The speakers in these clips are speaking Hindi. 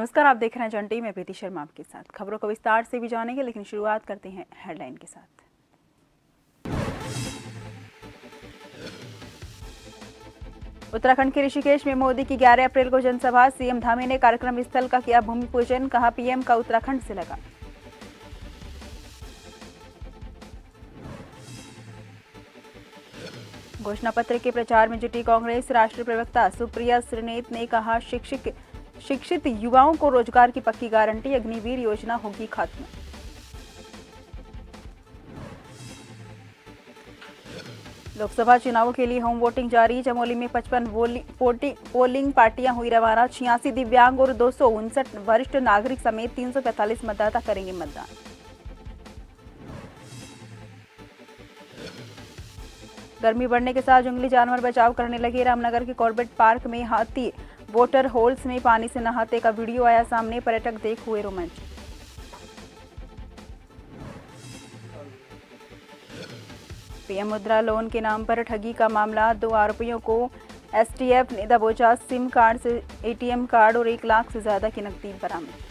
नमस्कार, आप देख रहे हैं जन टी। मैं प्रीति शर्मा आपके साथ। खबरों को विस्तार से भी जानेंगे, लेकिन शुरुआत करते हैं हेडलाइन के साथ। उत्तराखंड के ऋषिकेश में मोदी की 11 अप्रैल को जनसभा। सीएम धामी ने कार्यक्रम स्थल का किया भूमि पूजन। कहा, पीएम का उत्तराखंड से लगा। घोषणा पत्र के प्रचार में जुटी कांग्रेस। राष्ट्रीय प्रवक्ता सुप्रिया श्रीनेत ने कहा, शिक्षित युवाओं को रोजगार की पक्की गारंटी। अग्निवीर योजना होगी खत्म। लोकसभा चुनावों के लिए होम वोटिंग जारी। चमोली में 55 पोलिंग पार्टियां हुई रवाना। 86 दिव्यांग और 259 वरिष्ठ नागरिक समेत 345 मतदाता करेंगे मतदान। गर्मी बढ़ने के साथ जंगली जानवर बचाव करने लगे। रामनगर के कॉर्बेट पार्क में हाथी वाटर होल्स में पानी से नहाते का वीडियो आया सामने। पर्यटक देख हुए रोमांचित। पीएम मुद्रा लोन के नाम पर ठगी का मामला। 2 आरोपियों को एसटीएफ ने दबोचा। सिम कार्ड से एटीएम कार्ड और 1 लाख से ज्यादा की नकदी बरामद।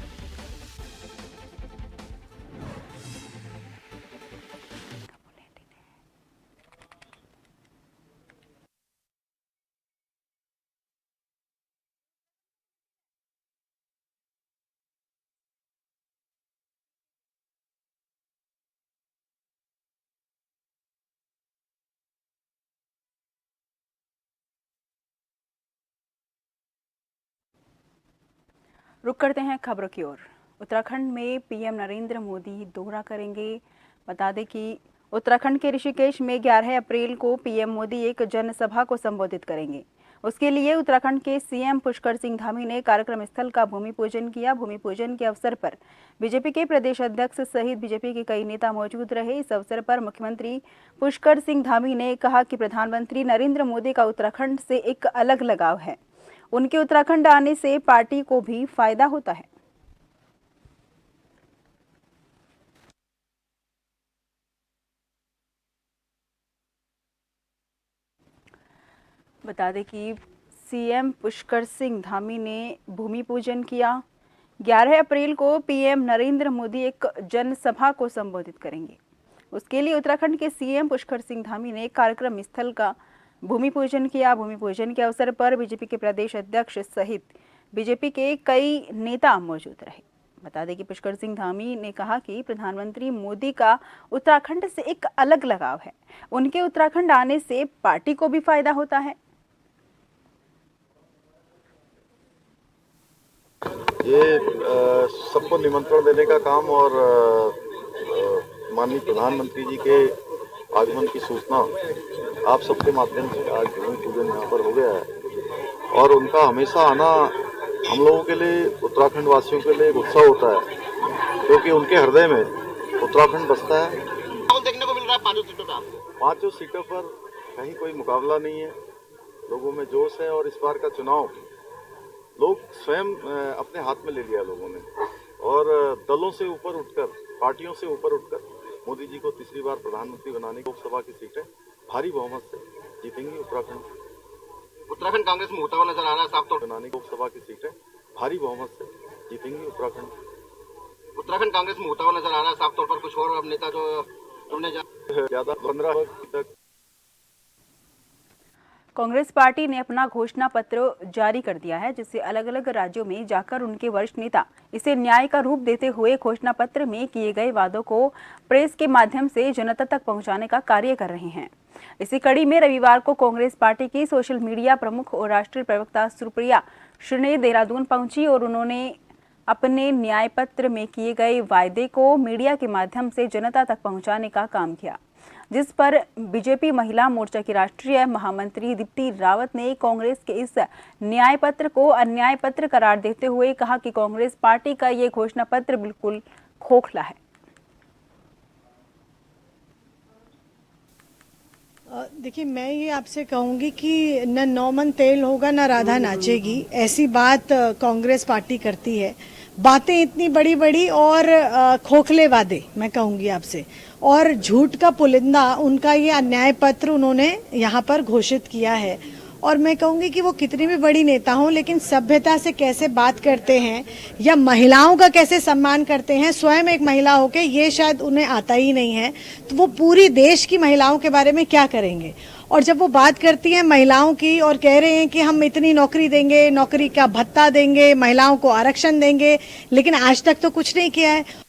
रुक करते हैं खबरों की ओर। उत्तराखंड में पीएम नरेंद्र मोदी दौरा करेंगे। बता दें कि उत्तराखंड के ऋषिकेश में 11 अप्रैल को पीएम मोदी एक जनसभा को संबोधित करेंगे। उसके लिए उत्तराखंड के सीएम पुष्कर सिंह धामी ने कार्यक्रम स्थल का भूमि पूजन किया। भूमि पूजन के अवसर पर बीजेपी के प्रदेश अध्यक्ष सहित बीजेपी के कई नेता मौजूद रहे। इस अवसर पर मुख्यमंत्री पुष्कर सिंह धामी ने कहा कि प्रधानमंत्री नरेंद्र मोदी का उत्तराखंड से एक अलग लगाव है। उनके उत्तराखंड आने से पार्टी को भी फायदा होता है। बता दें कि सीएम पुष्कर सिंह धामी ने भूमि पूजन किया। 11 अप्रैल को पीएम नरेंद्र मोदी एक जनसभा को संबोधित करेंगे। उसके लिए उत्तराखंड के सीएम पुष्कर सिंह धामी ने कार्यक्रम स्थल का भूमि पूजन किया। भूमि पूजन के अवसर पर बीजेपी के प्रदेश अध्यक्ष सहित बीजेपी के कई नेता मौजूद रहे। बता दें कि पुष्कर सिंह धामी ने कहा कि प्रधानमंत्री मोदी का उत्तराखंड से एक अलग लगाव है। उनके उत्तराखंड आने से पार्टी को भी फायदा होता है। ये सबको निमंत्रण देने का काम और माननीय प्रधानमंत्री जी के आगमन की सूचना आप सबके माध्यम से आज भूमि पूजन यहाँ पर हो गया है। और उनका हमेशा आना हम लोगों के लिए, उत्तराखंड वासियों के लिए उत्सव होता है, क्योंकि उनके हृदय में उत्तराखंड बसता है। देखने को मिल रहा है 5 सीटों पर। 5 सीटों पर कहीं कोई मुकाबला नहीं है। लोगों में जोश है और इस बार का चुनाव लोग स्वयं अपने हाथ में ले लिया लोगों ने। और दलों से ऊपर उठकर, पार्टियों से ऊपर उठकर मोदी जी को तीसरी बार प्रधानमंत्री बनाने की लोकसभा की सीटें भारी बहुमत से जीतेंगी। उत्तराखंड कांग्रेस में होता हुआ नजर आ रहा है साफ तौर बनाने की लोकसभा की सीटें भारी बहुमत से जीतेंगी। उत्तराखंड कांग्रेस में होता हुआ नजर आ रहा है साफ तौर पर। कुछ और अब नेता जो चुनने ज्यादा 15 तक। कांग्रेस पार्टी ने अपना घोषणा पत्र जारी कर दिया है, जिससे अलग अलग राज्यों में जाकर उनके वरिष्ठ नेता इसे न्याय का रूप देते हुए घोषणा पत्र में किए गए वादों को प्रेस के माध्यम से जनता तक पहुंचाने का कार्य कर रहे हैं। इसी कड़ी में रविवार को कांग्रेस पार्टी की सोशल मीडिया प्रमुख और राष्ट्रीय प्रवक्ता सुप्रिया श्रीनेत देहरादून पहुंची और उन्होंने अपने न्याय पत्र में किए गए वायदे को मीडिया के माध्यम से जनता तक पहुंचाने का काम किया, जिस पर बीजेपी महिला मोर्चा की राष्ट्रीय महामंत्री दीप्ति रावत ने कांग्रेस के इस न्याय पत्र को अन्याय पत्र करार देते हुए कहा कि कांग्रेस पार्टी का ये घोषणा पत्र बिल्कुल खोखला है। देखिए, मैं ये आपसे कहूंगी कि न 9 मन तेल होगा न राधा नाचेगी, ऐसी बात कांग्रेस पार्टी करती है। बातें इतनी बड़ी बड़ी और खोखले वादे, मैं कहूंगी आपसे, और झूठ का पुलिंदा उनका ये अन्याय पत्र उन्होंने यहाँ पर घोषित किया है। और मैं कहूँगी कि वो कितनी भी बड़ी नेता हों, लेकिन सभ्यता से कैसे बात करते हैं या महिलाओं का कैसे सम्मान करते हैं, स्वयं एक महिला होके ये शायद उन्हें आता ही नहीं है, तो वो पूरी देश की महिलाओं के बारे में क्या करेंगे। और जब वो बात करती हैं महिलाओं की और कह रहे हैं कि हम इतनी नौकरी देंगे, नौकरी का भत्ता देंगे, महिलाओं को आरक्षण देंगे, लेकिन आज तक तो कुछ नहीं किया है।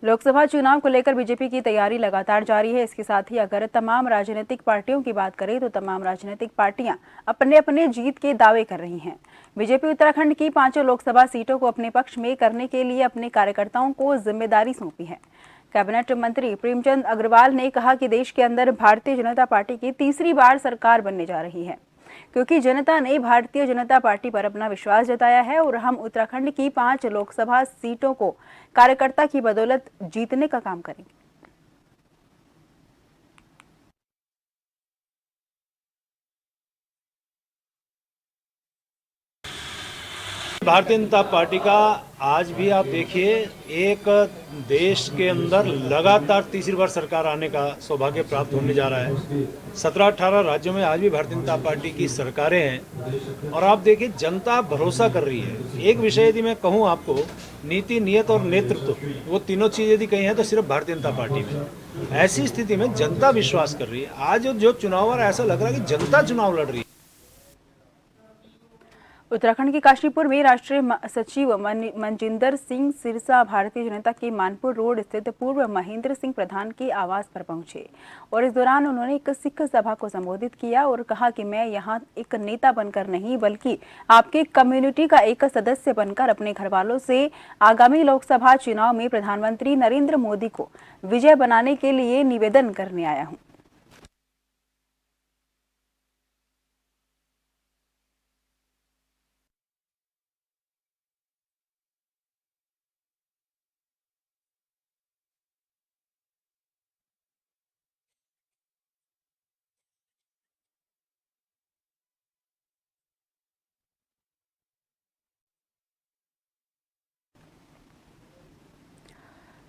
लोकसभा चुनाव को लेकर बीजेपी की तैयारी लगातार जारी है। इसके साथ ही अगर तमाम राजनीतिक पार्टियों की बात करें तो तमाम राजनीतिक पार्टियां अपने अपने जीत के दावे कर रही हैं। बीजेपी उत्तराखंड की 5 लोकसभा सीटों को अपने पक्ष में करने के लिए अपने कार्यकर्ताओं को जिम्मेदारी सौंपी है। कैबिनेट मंत्री प्रेमचंद अग्रवाल ने कहा कि देश के अंदर भारतीय जनता पार्टी की तीसरी बार सरकार बनने जा रही है, क्योंकि जनता ने भारतीय जनता पार्टी पर अपना विश्वास जताया है और हम उत्तराखंड की 5 लोकसभा सीटों को कार्यकर्ता की बदौलत जीतने का काम करेंगे। भारतीय जनता पार्टी का आज भी आप देखिए एक देश के अंदर लगातार तीसरी बार सरकार आने का सौभाग्य प्राप्त होने जा रहा है। 17-18 राज्यों में आज भी भारतीय जनता पार्टी की सरकारें हैं और आप देखिए जनता भरोसा कर रही है। एक विषय यदि मैं कहूँ आपको, नीति, नियत और नेतृत्व, वो तीनों चीज़ यदि कही हैं तो सिर्फ भारतीय जनता पार्टी में। ऐसी स्थिति में जनता विश्वास कर रही है। आज जो चुनाव आ रहा है ऐसा लग रहा है कि जनता चुनाव लड़ रही है। उत्तराखंड के काशीपुर में राष्ट्रीय सचिव मनजिंदर सिंह सिरसा भारतीय जनता के मानपुर रोड स्थित पूर्व महेंद्र सिंह प्रधान के आवास पर पहुंचे और इस दौरान उन्होंने एक सिख सभा को संबोधित किया और कहा कि मैं यहां एक नेता बनकर नहीं बल्कि आपके कम्युनिटी का एक सदस्य बनकर अपने घर वालों से आगामी लोकसभा चुनाव में प्रधानमंत्री नरेंद्र मोदी को विजय बनाने के लिए निवेदन करने आया हूँ।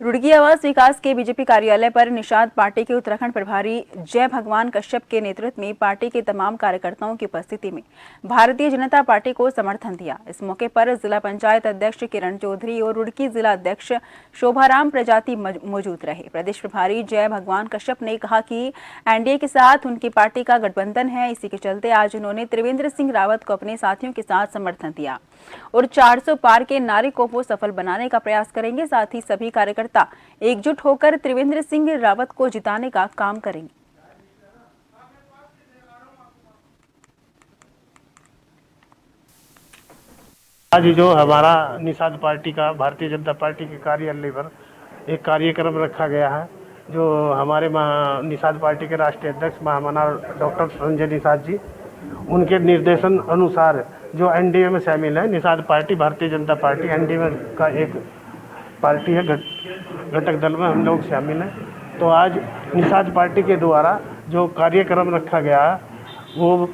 रुड़की आवास विकास के बीजेपी कार्यालय पर निषाद पार्टी के उत्तराखंड प्रभारी जय भगवान कश्यप के नेतृत्व में पार्टी के तमाम कार्यकर्ताओं की उपस्थिति में भारतीय जनता पार्टी को समर्थन दिया। इस मौके पर जिला पंचायत अध्यक्ष किरण चौधरी और रुड़की जिला अध्यक्ष शोभाराम प्रजाति मौजूद रहे। प्रदेश प्रभारी जय भगवान कश्यप ने कहा कि एनडीए के साथ उनकी पार्टी का गठबंधन है, इसी के चलते आज उन्होंने त्रिवेंद्र सिंह रावत को अपने साथियों के साथ समर्थन दिया और 400 पार के नारे को वो सफल बनाने का प्रयास करेंगे। साथ ही सभी कार्यकर्ता एकजुट होकर त्रिवेंद्र सिंह रावत को जिताने का काम करेंगे। आज जो हमारा निषाद पार्टी का भारतीय जनता पार्टी के कार्यालय पर एक कार्यक्रम रखा गया है, जो हमारे निषाद पार्टी के राष्ट्रीय अध्यक्ष महामना डॉक्टर संजय निषाद जी, उनके निर्देशन अनुसार जो एनडीए में शामिल है, Nishad party Bharatiya Janata party NDA का एक पार्टी है, घटक दल में हम लोग शामिल हैं। तो आज निषाद पार्टी के द्वारा जो कार्यक्रम रखा गया वो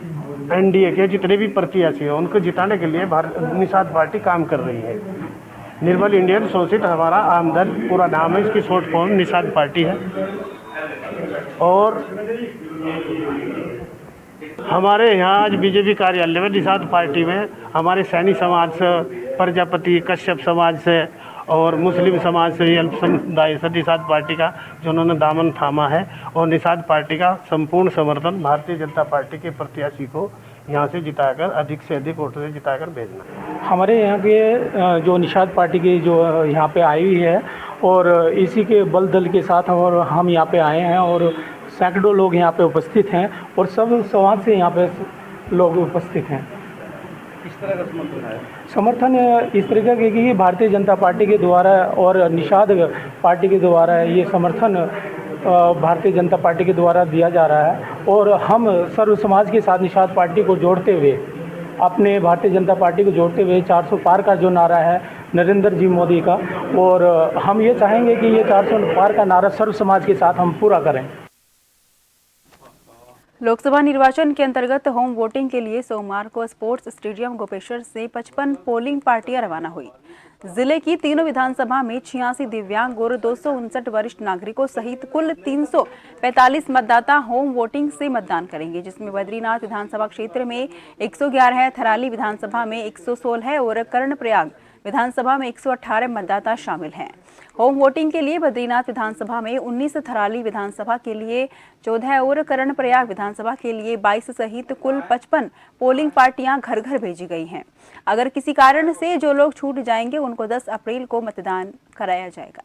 एनडीए के जितने भी प्रत्याशी हैं उनको जिताने के लिए निषाद पार्टी काम कर रही है। निर्मल इंडियन शोषित हमारा आमदन पूरा नाम है, इसकी शॉर्ट फॉर्म निषाद पार्टी है। और हमारे यहाँ आज बीजेपी कार्यालय में निषाद पार्टी में हमारे सैनी समाज से, प्रजापति कश्यप समाज से और मुस्लिम समाज से, अल्प समुदाय से निषाद पार्टी का जो उन्होंने दामन थामा है और निषाद पार्टी का संपूर्ण समर्थन भारतीय जनता पार्टी के प्रत्याशी को यहाँ से जिताकर अधिक से अधिक वोटों से जिताकर भेजना। हमारे यहाँ के जो निषाद पार्टी की जो यहाँ पे आई हुई है और इसी के बल दल के साथ और हम यहाँ पे आए हैं और सैकड़ों लोग यहाँ पे उपस्थित हैं और सब समाज से यहाँ पे लोग उपस्थित हैं। किस तरह का समर्थन है? समर्थन इस तरीके के कि भारतीय जनता पार्टी के द्वारा और निषाद पार्टी के द्वारा ये समर्थन भारतीय जनता पार्टी के द्वारा दिया जा रहा है और हम सर्व समाज के साथ निषाद पार्टी को जोड़ते हुए, अपने भारतीय जनता पार्टी को जोड़ते हुए 400 पार का जो नारा है नरेंद्र जी मोदी का, और हम ये चाहेंगे कि ये 400 पार का नारा सर्व समाज के साथ हम पूरा करें। लोकसभा निर्वाचन के अंतर्गत होम वोटिंग के लिए सोमवार को स्पोर्ट्स स्टेडियम गोपेश्वर से 55 पोलिंग पार्टियां रवाना हुई, जिले की तीनों विधानसभा में 86 दिव्यांग और 259 वरिष्ठ नागरिकों सहित कुल 345 मतदाता होम वोटिंग से मतदान करेंगे, जिसमें बद्रीनाथ विधानसभा क्षेत्र में 111 है, थराली विधानसभा में 116 है और कर्णप्रयाग विधानसभा में 118 मतदाता शामिल हैं। होम वोटिंग के लिए बद्रीनाथ विधानसभा में 19, थराली विधानसभा के लिए 14 और कर्णप्रयाग विधानसभा के लिए 22 सहित कुल 55 पोलिंग पार्टियां घर घर भेजी गई हैं। अगर किसी कारण से जो लोग छूट जाएंगे उनको 10 अप्रैल को मतदान कराया जाएगा।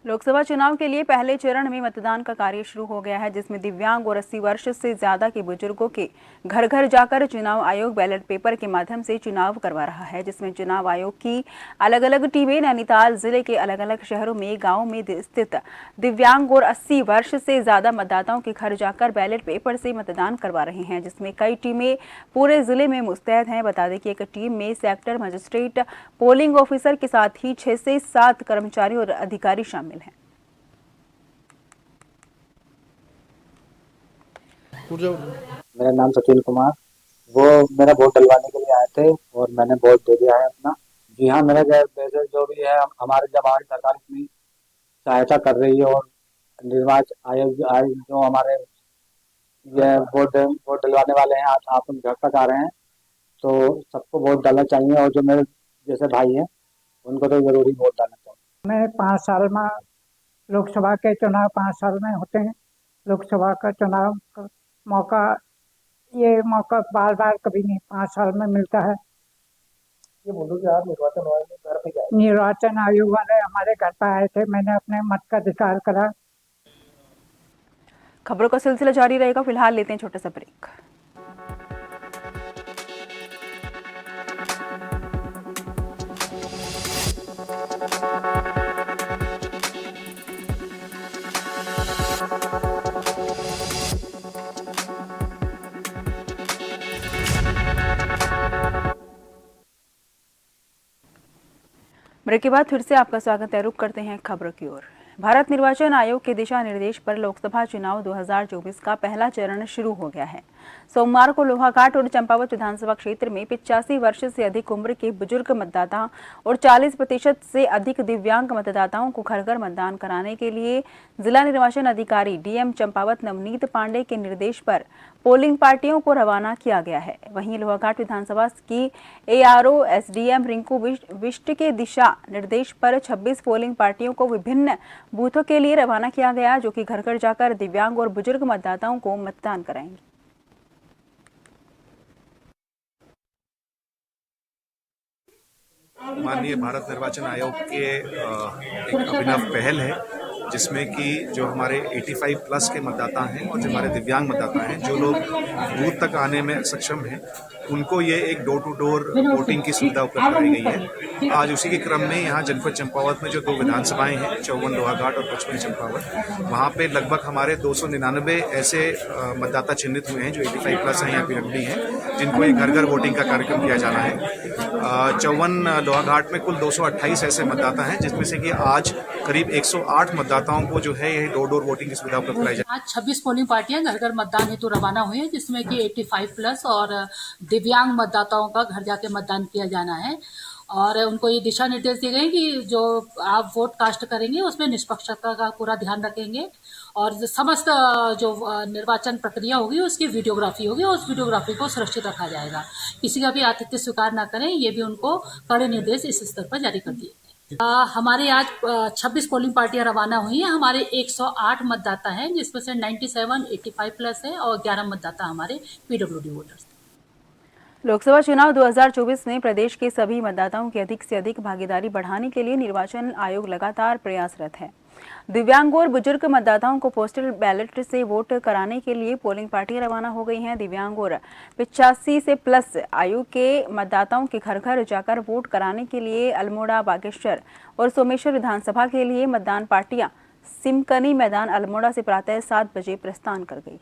लोकसभा चुनाव के लिए पहले चरण में मतदान का कार्य शुरू हो गया है, जिसमें दिव्यांग और 80 वर्ष से ज्यादा के बुजुर्गों के घर घर जाकर चुनाव आयोग बैलेट पेपर के माध्यम से चुनाव करवा रहा है, जिसमें चुनाव आयोग की अलग अलग टीमें नैनीताल जिले के अलग अलग शहरों में गाँव में स्थित दिव्यांग और 80 वर्ष से ज्यादा मतदाताओं के घर जाकर बैलेट पेपर से मतदान करवा रहे हैं, जिसमें कई टीमें पूरे जिले में मुस्तैद हैं। बता दें कि एक टीम में सेक्टर मजिस्ट्रेट, पोलिंग ऑफिसर के साथ ही 6 से 7 कर्मचारी और अधिकारी शामिल हैं। मेरा नाम सचिन कुमार, वो मेरा वोट डलवाने के लिए आए थे और मैंने वोट दे दिया है अपना। जी हाँ, मेरा जैसे जो भी है हमारे जब हमारी सरकार इतनी सहायता कर रही है और निर्वाचन आयोग जो हमारे ये वोट डलवाने वाले हैं आज आप घर तक आ रहे हैं, तो सबको वोट डालना चाहिए और जो मेरे जैसे भाई हैं उनको तो जरूरी वोट डालना चाहिए। मैं 5 साल में लोकसभा के चुनाव 5 साल में होते हैं। लोकसभा का चुनाव का मौका बार बार कभी नहीं 5 साल में मिलता है। ये बोलो कि आप निर्वाचन आयोग में घर पे गए? निर्वाचन आयोग वाले हमारे घर पर आए थे, मैंने अपने मत का अधिकार करा। खबरों का सिलसिला जारी रहेगा, फिलहाल लेते हैं छोटा सा ब्रेक। ब्रेक के बाद फिर से आपका स्वागत है। रुक करते हैं खबरों की ओर। भारत निर्वाचन आयोग के दिशा निर्देश पर लोकसभा चुनाव 2024 का पहला चरण शुरू हो गया है। सोमवार को लोहाघाट और चंपावत विधानसभा क्षेत्र में 85 वर्ष से अधिक उम्र के बुजुर्ग मतदाता और 40% से अधिक दिव्यांग मतदाताओं को घर घर मतदान कराने के लिए जिला निर्वाचन अधिकारी डीएम चंपावत नवनीत पांडे के निर्देश पर पोलिंग पार्टियों को रवाना किया गया है। वहीं लोहाघाट विधानसभा की एआरओ एसडीएम रिंकू विष्ट के दिशा निर्देश पर 26 पोलिंग पार्टियों को विभिन्न बूथों के लिए रवाना किया गया, जो कि घर घर जाकर दिव्यांग और बुजुर्ग मतदाताओं को मतदान कराएंगे। माननीय भारत निर्वाचन आयोग के एक अभिनव पहल है, जिसमें कि जो हमारे 85 प्लस के मतदाता हैं और जो हमारे दिव्यांग मतदाता हैं, जो लोग बूथ तक आने में सक्षम हैं, उनको ये एक डोर टू डोर वोटिंग की सुविधा उपलब्ध कराई गई है। आज उसी के क्रम में यहाँ जनपद चंपावत में जो 2 विधानसभाएं हैं, 54 लोहाघाट और 55 चंपावत, वहाँ पे लगभग हमारे 299 ऐसे मतदाता चिन्हित हुए हैं जो 85 प्लस हैं या पीडब्ल्यूडी हैं, जिनको एक घर घर वोटिंग का कार्यक्रम किया जाना है। 54 लोहाघाट में कुल 228 ऐसे मतदाता हैं, जिसमें से कि आज करीब 108 मतदाताओं को जो है ये डोर टू डोर वोटिंग की सुविधा उपलब्ध कराई जाए। आज 26 पोलिंग पार्टियां घर घर मतदान हेतु रवाना हुई है, जिसमें कि 85 प्लस और दिव्यांग मतदाताओं का घर जाके मतदान किया जाना है। और उनको ये दिशा निर्देश दिए गए कि जो आप वोट कास्ट करेंगे उसमें निष्पक्षता का पूरा ध्यान रखेंगे और समस्त जो निर्वाचन प्रक्रिया होगी उसकी वीडियोग्राफी होगी और उस वीडियोग्राफी को सुरक्षित रखा जाएगा। किसी का भी आतिथ्य स्वीकार न करें, ये भी उनको कड़े निर्देश इस स्तर पर जारी कर दिए। हमारे आज 26 पोलिंग पार्टियां रवाना हुई हैं। हमारे 108 मतदाता हैं, जिसमें से 97 85 प्लस है और 11 मतदाता हमारे पीडब्ल्यूडी वोटर्स। लोकसभा चुनाव 2024 में प्रदेश के सभी मतदाताओं की अधिक से अधिक भागीदारी बढ़ाने के लिए निर्वाचन आयोग लगातार प्रयासरत है। दिव्यांग और बुजुर्ग मतदाताओं को पोस्टल बैलेट से वोट कराने के लिए पोलिंग पार्टियां रवाना हो गई हैं। दिव्यांग और 85 से प्लस आयु के मतदाताओं के घर घर जाकर वोट कराने के लिए अल्मोड़ा, बागेश्वर और सोमेश्वर विधानसभा के लिए मतदान पार्टियां सिमकनी मैदान अल्मोड़ा से प्रातः 7 बजे प्रस्थान कर गई।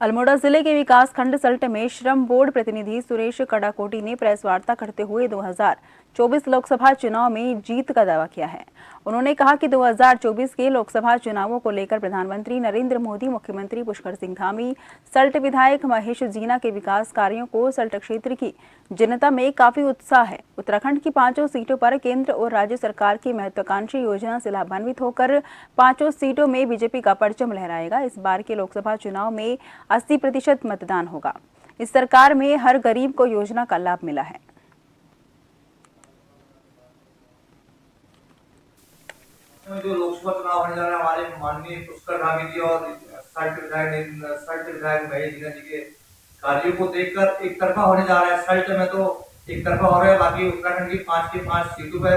अल्मोड़ा जिले के विकास खंड सल्ट में श्रम बोर्ड प्रतिनिधि सुरेश कड़ाकोटी ने प्रेस वार्ता करते हुए 2024 लोकसभा चुनाव में जीत का दावा किया है। उन्होंने कहा कि 2024 के लोकसभा चुनावों को लेकर प्रधानमंत्री नरेंद्र मोदी, मुख्यमंत्री पुष्कर सिंह धामी, सल्ट विधायक महेश जीना के विकास कार्यों को सल्ट क्षेत्र की जनता में काफी उत्साह है। उत्तराखंड की 5 सीटों पर केंद्र और राज्य सरकार की महत्वाकांक्षी योजना से लाभान्वित होकर 5 सीटों में बीजेपी का परचम लहराएगा। इस बार के लोकसभा चुनाव में 80% मतदान होगा। इस सरकार में हर गरीब को योजना का लाभ मिला है। जो लोकसभा चुनाव होने जा रहा है, हमारे माननीय पुष्कर धामी जी और सल्ट विधायक महेश जीना जी के कार्यों को देखकर एक तरफा होने जा रहा है। सल्ट में तो एक तरफा हो रहा है, बाकी उत्तराखंड की 5 सीटों पर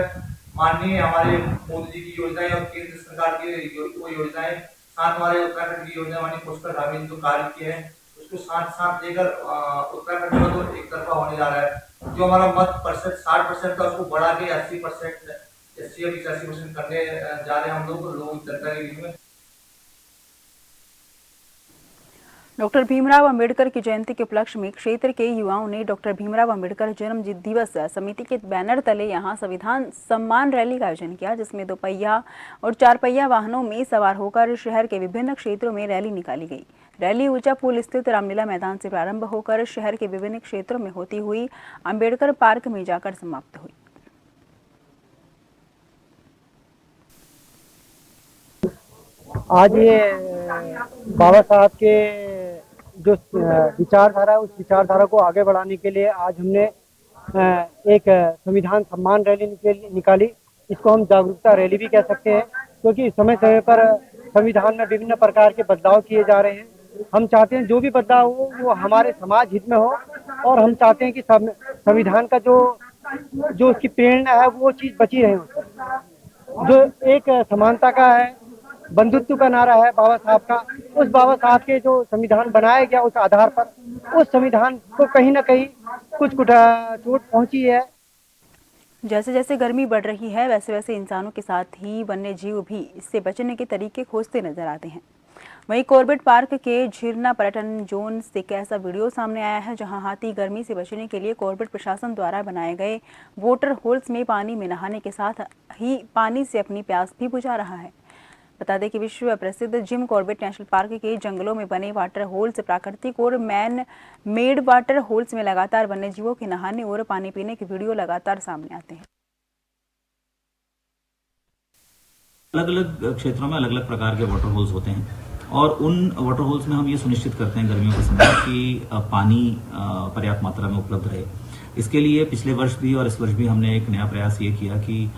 माननीय हमारे मोदी जी की योजनाएं और केंद्र सरकार की वो योजनाएं, साथ हमारे उत्तराखंड की योजना माननीय पुष्कर धामी ने जो कार्य किए हैं उसको साथ लेकर उत्तराखंड में तो एक तरफा होने जा रहा है। जो हमारा मत प्रतिशत 60% था उसको बढ़ा के 80% 80% करने जा रहे हैं हम लोग जनता के बीच में। डॉक्टर भीमराव अंबेडकर की जयंती के उपलक्ष्य में क्षेत्र के युवाओं ने डॉक्टर भीमराव अंबेडकर जन्म दिवस समिति के बैनर तले यहां संविधान सम्मान रैली का आयोजन किया, जिसमें 2 पहिया और 4 पहिया वाहनों में सवार होकर शहर के विभिन्न क्षेत्रों में रैली निकाली गई। रैली ऊंचा पुल स्थित रामलीला मैदान से प्रारंभ होकर शहर के विभिन्न क्षेत्रों में होती हुई अंबेडकर पार्क में जाकर समाप्त हुई। आज ये बाबा साहब के जो विचारधारा है उस विचारधारा को आगे बढ़ाने के लिए आज हमने एक संविधान सम्मान रैली निकाली। इसको हम जागरूकता रैली भी कह सकते हैं, क्योंकि समय समय पर संविधान में विभिन्न प्रकार के बदलाव किए जा रहे हैं। हम चाहते हैं जो भी बदलाव हो वो हमारे समाज हित में हो, और हम चाहते हैं कि संविधान का जो उसकी प्रेरणा है वो चीज बची रहे उसमें। जो एक समानता का है, बंधुत्व का नारा है बाबा साहब का, उस बाबा साहब के जो संविधान बनाया गया उस आधार पर उस संविधान को कहीं ना कहीं कुछ चोट पहुंची है। जैसे जैसे गर्मी बढ़ रही है वैसे वैसे इंसानों के साथ ही वन्य जीव भी इससे बचने के तरीके खोजते नजर आते हैं। वहीं कॉर्बेट पार्क के झिरना पर्यटन जोन से एक ऐसा वीडियो सामने आया है जहां हाथी गर्मी से बचने के लिए कॉर्बेट प्रशासन द्वारा बनाए गए वाटर होल्स में पानी में नहाने के साथ ही पानी से अपनी प्यास भी बुझा रहा है। बता दें कि विश्व प्रसिद्ध जिम कॉर्बेट नेशनल पार्क के जंगलों में बने वाटर होल्स प्राकृतिक और मैन मेड वाटर होल्स में लगातार वन्य जीवों के नहाने और पानी पीने के वीडियो लगातार सामने आते हैं। अलग अलग क्षेत्रों में अलग अलग प्रकार के वाटर होल्स होते हैं, और उन वाटर होल्स में हम ये सुनिश्चित करते हैं गर्मियों के समय कि पानी पर्याप्त मात्रा में उपलब्ध रहे। इसके लिए पिछले वर्ष भी और इस वर्ष भी हमने एक नया प्रयास ये किया कि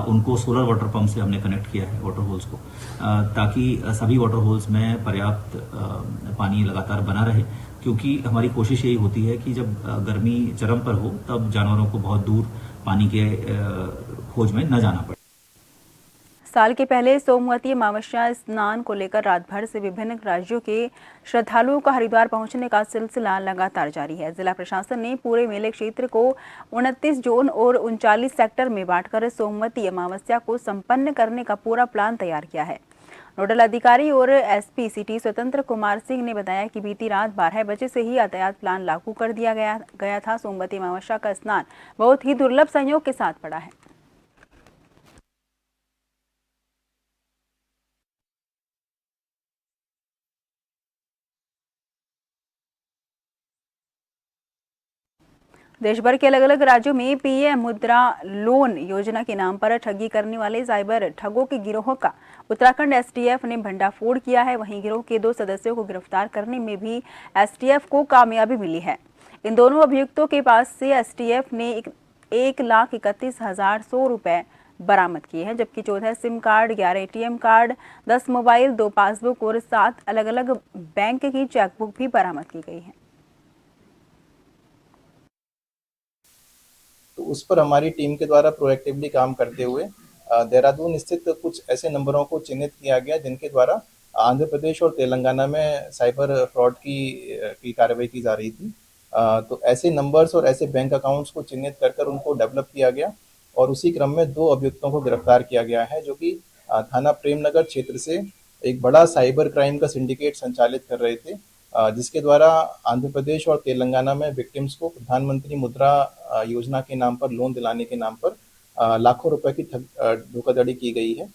उनको सोलर वाटर पंप से हमने कनेक्ट किया है वाटर होल्स को, ताकि सभी वाटर होल्स में पर्याप्त पानी लगातार बना रहे, क्योंकि हमारी कोशिश यही होती है कि जब गर्मी चरम पर हो तब जानवरों को बहुत दूर पानी के खोज में न जाना पड़े। साल के पहले सोमवती अमावस्या स्नान को लेकर रात भर से विभिन्न राज्यों के श्रद्धालुओं का हरिद्वार पहुंचने का सिलसिला लगातार जारी है। जिला प्रशासन ने पूरे मेले क्षेत्र को 29 जोन और 39 सेक्टर में बांटकर सोमवती अमावस्या को संपन्न करने का पूरा प्लान तैयार किया है। नोडल अधिकारी और एसपी सिटी स्वतंत्र कुमार सिंह ने बताया कि बीती रात 12 बजे से ही यातायात प्लान लागू कर दिया गया था। सोमवती अमावस्या का स्नान बहुत ही दुर्लभ संयोग के साथ पड़ा है। देश भर के अलग अलग राज्यों में पीएम मुद्रा लोन योजना के नाम पर ठगी करने वाले साइबर ठगों के गिरोह का उत्तराखंड एसटीएफ ने भंडाफोड़ किया है। वहीं गिरोह के 2 सदस्यों को गिरफ्तार करने में भी एसटीएफ को कामयाबी मिली है। इन दोनों अभियुक्तों के पास से एसटीएफ ने 1,31,100 रुपए बरामद किए हैं, जबकि 14 SIM card, 11 ATM card, 10 mobile, 2 passbook और 7 अलग अलग बैंक की चेकबुक भी बरामद की गई है। तो उस पर हमारी टीम के द्वारा प्रोएक्टिवली काम करते हुए देहरादून स्थित कुछ ऐसे नंबरों को चिन्हित किया गया जिनके द्वारा आंध्र प्रदेश और तेलंगाना में साइबर फ्रॉड की कार्रवाई की जा रही थी। तो ऐसे नंबर्स और ऐसे बैंक अकाउंट्स को चिन्हित कर उनको डेवलप किया गया और उसी क्रम में 2 अभियुक्तों को गिरफ्तार किया गया है, जो कि थाना प्रेमनगर क्षेत्र से एक बड़ा साइबर क्राइम का सिंडिकेट संचालित कर रहे थे। जिसके द्वारा आंध्र प्रदेश और तेलंगाना में विक्टिम्स को प्रधानमंत्री मुद्रा योजना के नाम पर लोन दिलाने के नाम पर लाखों रुपए की धोखाधड़ी की गई है।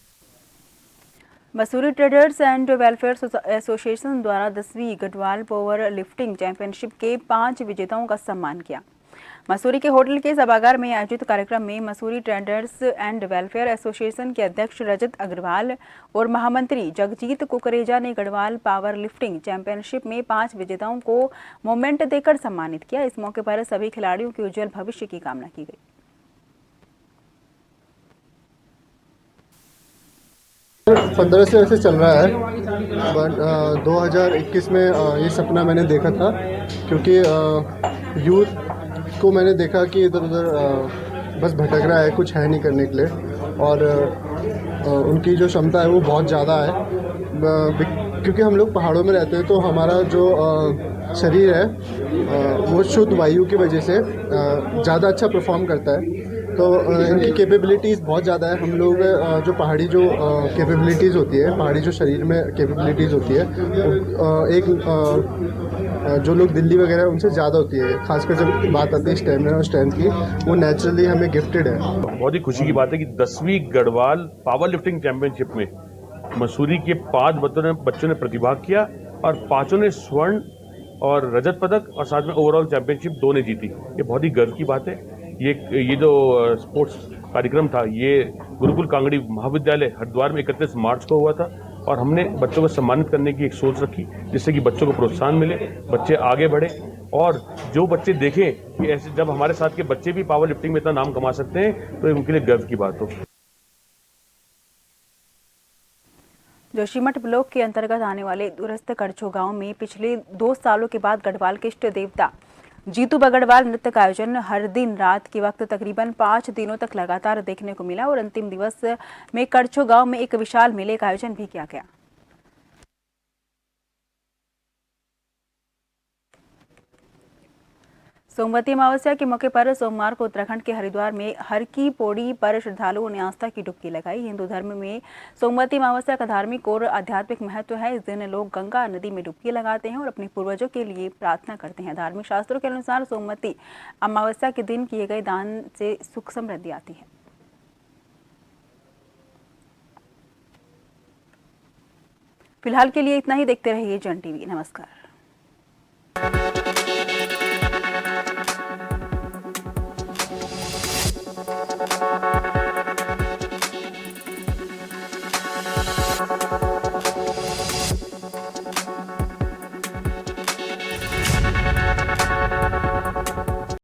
Mussoorie traders and welfare association द्वारा 10वीं गढ़वाल पावर लिफ्टिंग चैंपियनशिप के 5 विजेताओं का सम्मान किया। मसूरी के होटल के सभागार में आयोजित कार्यक्रम में Mussoorie traders and welfare association के अध्यक्ष रजत अग्रवाल और महामंत्री जगजीत कुकरेजा ने गढ़वाल पावर लिफ्टिंग चैंपियनशिप में 5 विजेताओं को मोमेंट देकर सम्मानित किया। इस मौके पर सभी खिलाड़ियों के उज्जवल भविष्य की कामना की गई। 15 से ऐसे चल रहा है, बट 2021 में ये सपना मैंने देखा था, क्योंकि यूथ को मैंने देखा कि इधर उधर बस भटक रहा है, कुछ है नहीं करने के लिए, और उनकी जो क्षमता है वो बहुत ज़्यादा है। क्योंकि हम लोग पहाड़ों में रहते हैं तो हमारा जो शरीर है वो शुद्ध वायु की वजह से ज़्यादा अच्छा परफॉर्म करता है, तो इनकी कैपेबिलिटीज़ बहुत ज़्यादा है। हम लोग जो पहाड़ी जो कैपेबिलिटीज़ होती है, पहाड़ी जो शरीर में कैपेबिलिटीज़ होती है, एक जो लोग दिल्ली वगैरह उनसे ज़्यादा होती है, खासकर जब बात आती है स्टेमिना और स्ट्रेंथ की, वो नेचुरली हमें गिफ्टेड है। बहुत ही खुशी की बात है कि 10वीं गढ़वाल पावर लिफ्टिंग चैंपियनशिप में मसूरी के 5 बच्चों ने प्रतिभाग किया और 5 ने स्वर्ण और रजत पदक और साथ में ओवरऑल चैंपियनशिप 2 ने जीती। ये बहुत ही गर्व की बात है। ये जो स्पोर्ट्स कार्यक्रम था ये गुरुकुल कांगड़ी महाविद्यालय हरिद्वार में 31 मार्च को हुआ था, और हमने बच्चों को सम्मानित करने की एक सोच रखी, जिससे कि बच्चों को प्रोत्साहन मिले, बच्चे आगे बढ़े, और जो बच्चे देखें कि ऐसे जब हमारे साथ के बच्चे भी पावर लिफ्टिंग में इतना नाम कमा सकते हैं तो उनके लिए गर्व की बात हो। जोशीमठ ब्लॉक के अंतर्गत आने वाले दूरस्थ करछो गांव में पिछले 2 सालों के बाद गढ़वाल के इष्ट देवता जीतू बगड़वाल नृत्य का आयोजन हर दिन रात के वक्त तकरीबन 5 दिनों तक लगातार देखने को मिला, और अंतिम दिवस में करछो गांव में एक विशाल मेले का आयोजन भी किया गया। सोमवती अमावस्या के मौके पर सोमवार को उत्तराखंड के हरिद्वार में हर की पौड़ी पर श्रद्धालुओं ने आस्था की डुबकी लगाई। हिंदू धर्म में सोमवती अमावस्या का धार्मिक और आध्यात्मिक महत्व है। इस दिन लोग गंगा नदी में डुबकी लगाते हैं और अपने पूर्वजों के लिए प्रार्थना करते हैं। धार्मिक शास्त्रों के अनुसार सोमवती अमावस्या के दिन किए गए दान से सुख समृद्धि आती है। फिलहाल के लिए इतना ही। देखते रहिए जन टीवी। नमस्कार।